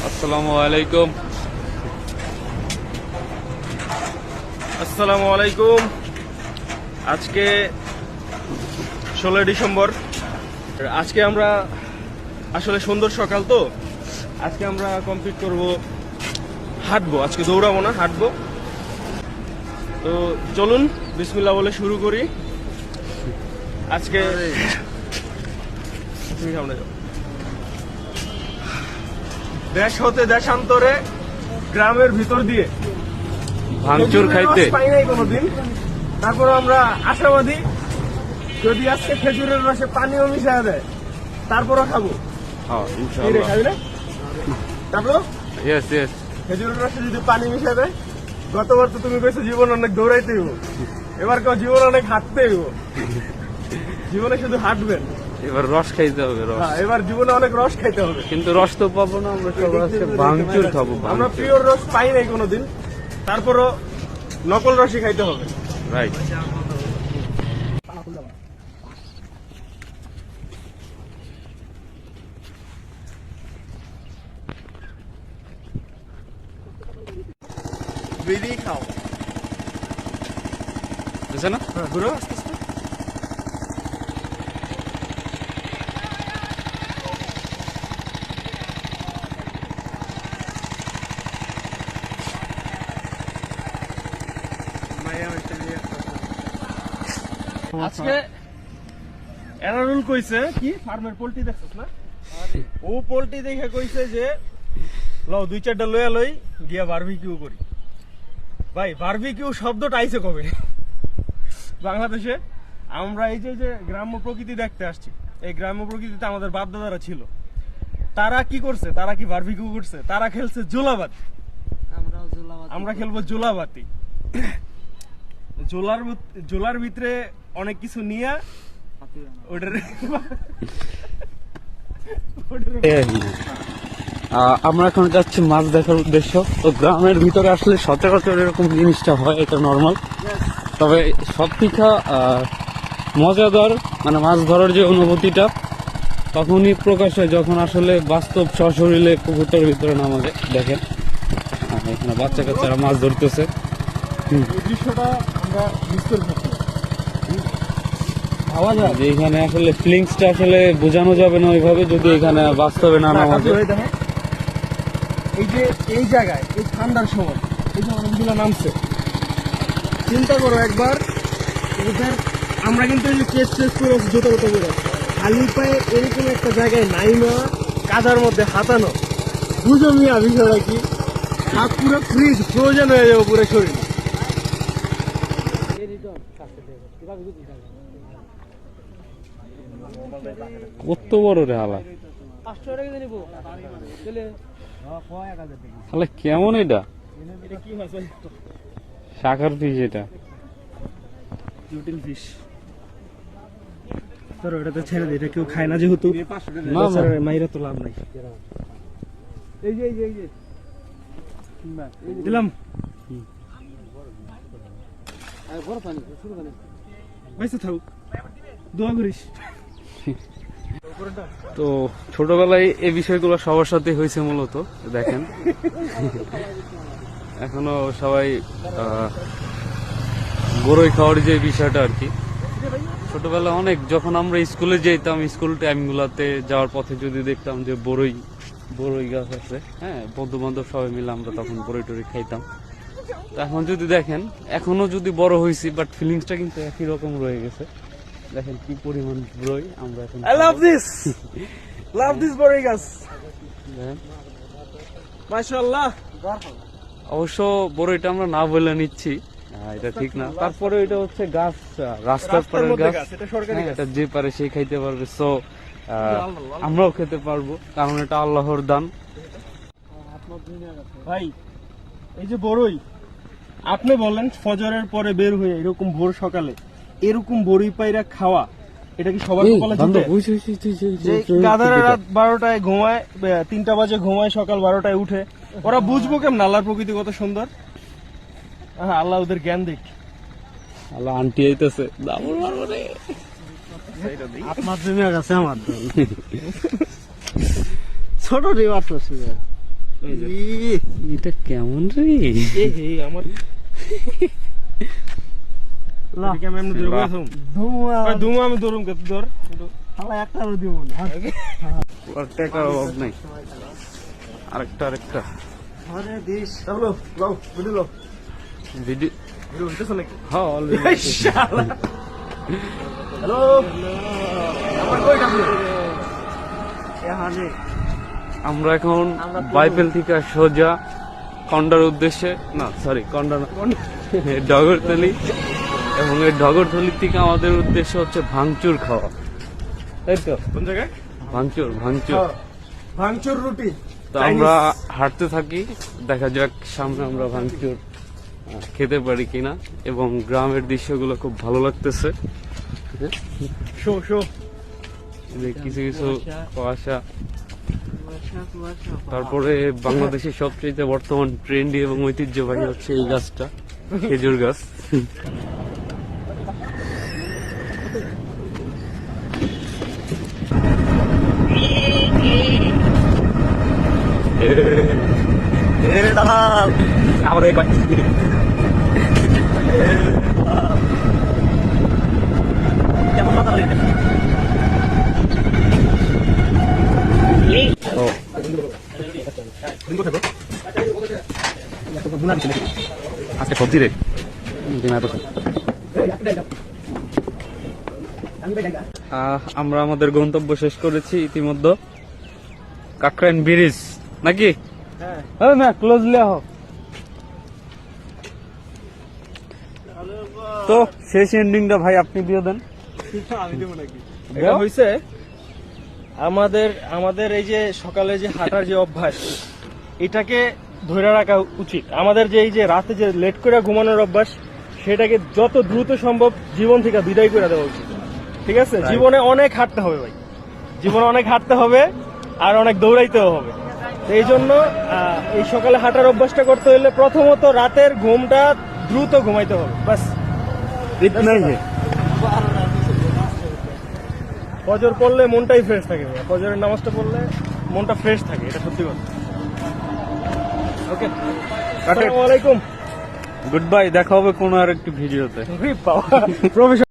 আসসালামু আলাইকুম। আসসালামু আলাইকুম। আজকে 16 ডিসেম্বর। আজকে আমরা আসলে সুন্দর সকাল তো আজকে আমরা কমপ্লিট করব, হাঁটবো। আজকে দৌড়াবো না, হাঁটবো। তো চলুন বিসমিল্লাহ বলে শুরু করি। আজকে দেশ হতে দেশান্তরে গ্রামের ভিতর দিয়ে ভাঙচুর খাইতে পাই নাই কোনোদিন, তারপর আমরা আশাবাদী যদি আজকে খেজুরের রসে পানিও মিশিয়ে দেয় তারপরও খাবো। হ্যাঁ এই রে, ইনশাআল্লাহ। খাবি না? তারপর ইয়েস ইয়েস। খেজুরের রসে যদি পানি মিশিয়ে দেয়, গতবার তো তুমি কইছো জীবন অনেক দৌড়াইতে হইব, এবার কেউ জীবন অনেক হাঁটতে হইব। জীবনে শুধু হাঁটবেন, এবার রস খাইতে হবে, রস। হ্যাঁ, এবার জীবনে অনেক রস খাইতে হবে। কিন্তু রস তো পাবো না, আমরা সব আজকে ভাঙচুর খাবো। আমরা পিওর রস পাই নাই কোনোদিন, তারপরও নকল রসই খাইতে হবে। রাইট। বেরিয়ে খাও। বুঝছে না? হ্যাঁ, ঘুরো আস্তে আস্তে। আজকে এনারুল কইছে কি ফার্মের পোল্ট্রি দেখছস না? ও পোল্ট্রি দেখে কইছে যে লও 2-4টা লইয়া লই গিয়া বারবিকিউ করি। ভাই, বারবিকিউ শব্দটা আইছে কবে বাংলাদেশে? আমরা এই যে গ্রাম্য প্রকৃতি দেখতে আসছি, এই গ্রাম্য প্রকৃতিতে আমাদের বাপ দাদারা ছিল। তারা কি করছে? তারা কি বারবিকিউ করছে? তারা খেলছে জোলাবাতি। আমরা খেলবো জোলাবাতি। জোলার ভিতরে অনেক কিছু নিয়ে ওটার আমরা এখন যাচ্ছি মাছ দেখার উদ্দেশ্য। তো গ্রামের ভিতরে আসলে সচরাচর এরকম জিনিসটা হয়, এটা নর্মাল। তবে সব থেকে মজাদার মানে মাছ ধরার যে অনুভূতিটা তখনই প্রকাশ হয় যখন আসলে বাস্তব সশরীরে পুকুরটার ভিতরে নামা যায়। দেখেন এখানে বাচ্চা কাচ্চারা মাছ ধরতেছে। এই দৃশ্যটা আমরা মিস করে থাকি। ভাবা যায় যে এখানে আসলে ফিলিংসটা আসলে বোঝানো যাবে না ওইভাবে যদি এখানে বাস্তবে না নামা যায়। এই যে এই জায়গায় এই ঠান্ডার সময় এই যে অনেকগুলো নামছে, চিন্তা করো একবার। এদের আমরা কিন্তু এই যে কেস করে জুতো করে খালি পায়ে এরকম একটা জায়গায় নাইমা কাদার মধ্যে হাতানো, বুঝো মিয়া বিষয়টা কি? হাত পুরো ফ্রোজেন হয়ে যাবে পুরো শরীর। কত বড় রে হালা, তাহলে কেমন এটা? শাখার ফিশ, এটা জটিল ফিশ। তোর ওটা তো ছেড়ে দে, এটা কেউ খায় না যেহেতু। না, না। মাইরা তো লাভ নাই। এই যে দিলাম বাইসে থাক, দোয়া করিস। তো ছোটবেলায় এই বিষয়গুলো সবার সাথে হয়েছে মূলত। দেখেন এখনো সবাই বড়ই খাওয়ার যে বিষয়টা আর কি, ছোটবেলা অনেক যখন আমরা স্কুলে যেতাম, স্কুল টাইমগুলোতে যাওয়ার পথে যদি দেখতাম যে বড়ই গাছ আছে, হ্যাঁ, বন্ধু বান্ধব সবাই মিলে আমরা তখন বড়ই টড়ি খাইতাম। তো এখন যদি দেখেন, এখনো যদি বড় হয়েছি, বাট ফিলিংসটা কিন্তু একই রকম রয়ে গেছে। দেখেন কি পরিমাণ বড়ই আমরা এখন। I love this বড়ই গাছ, দেখেন। মাশাআল্লাহ। অবশ্য বড়ইটা আমরা না বলে নিচ্ছি, এটা ঠিক না। তারপরে এটা হচ্ছে গাছ, রাস্তার পাড়ের মধ্যে গাছ। এটা সরকারি হ্যাঁ, গাছ। এটা যে পারে সেই খাইতে পারবে। সো আমরাও খেতে পারবো, কারণ এটা আল্লাহর দান। ভাই, এই যে বড়ই, আপনি বলেন ফজরের পরে বের হয়ে এরকম ভোর সকালে এরকম বড়ই পাইরা খাওয়া, এটা কি সবার কপালে জুটে? যে গাধারা রাত 12টায় ঘুমায়, 3টা বাজে ঘুমায়, সকাল 12টায় উঠে, ওরা বুঝবো কেমন আল্লাহর প্রকৃতি কত সুন্দর? আল্লাহ ওদের জ্ঞান দিক। আল্লাহ আন্টি আইতেছে আপনার জমি গেছে আমার ছোট রিভার এটা কেমন রে? আমার আমি এমনি ধরে বসুম ধুমা আমি ধরুম কে ধর একটা দিব না আর টাকার অভাব নাই। আরেকটা আমাদের দেশ হ্যালো লাও ভিডিও লাও ভিডিও ভিডিও হইতেছ নাকি হ্যাঁ অলরেডি। হ্যালো আমার কই ডাকলো এখানে আমরা এখন বাইপেল থেকে সোজা কন্ডার উদ্দেশ্যে, না সরি কন্ডা না, ডগরতলি, এবং এই ডগরতলি থেকে আমাদের উদ্দেশ্য হচ্ছে ভাঙচুর খাওয়া, তাই তো? কোন জায়গায় ভাঙচুর ভাঙচুর রুটি তো আমরা হাঁটতে থাকি, দেখা যাক সামনে আমরা ভাঙচুর খেতে পারি কিনা। এবং গ্রামের দৃশ্যগুলো খুব ভালো লাগতেছে। শো শো এই যে কিছু কিছু কুয়াশা। তারপরে বাংলাদেশের সবচেয়ে বর্তমান ট্রেন্ডি এবং ঐতিহ্যবাহী হচ্ছে এই গাছটা, খেজুর গাছ। আজকে সবজি রে আমরা আমাদের গন্তব্য শেষ করেছি ইতিমধ্যে, কাকরাইন ব্রিজ নাকি? হ্যাঁ না, ক্লোজলি আহ। তো শেষ এন্ডিংটা ভাই আপনি দিয়ে দেন। আমি দেব নাকি এটা হইছে আমাদের আমাদের এই যে সকালে যে হাঁটার যে অভ্যাস, এটাকে ধরে রাখা উচিত। আমাদের যে এই যে রাতে যে লেট করে ঘুমানোর অভ্যাস, সেটাকে যত দ্রুত সম্ভব জীবন থেকে বিদায় করে দেওয়া উচিত। ঠিক আছে, জীবনে অনেক হাঁটতে হবে ভাই, জীবনে অনেক হাঁটতে হবে আর অনেক দৌড়াইতেও হবে। তো এই জন্য এই সকালে হাঁটার অভ্যাসটা করতে হলে প্রথমত রাতের ঘুমটা দ্রুত ঘুমাইতে হবে, বাস। ফজর পড়লে মনটাই ফ্রেশ থাকে, ফজরের নামাজটা পড়লে মনটা ফ্রেশ থাকে, এটা সত্যি কথা। ওকে, আসসালামু আলাইকুম, গুড বাই, দেখা হবে কোনো আর একটি ভিডিওতে। প্রফেশন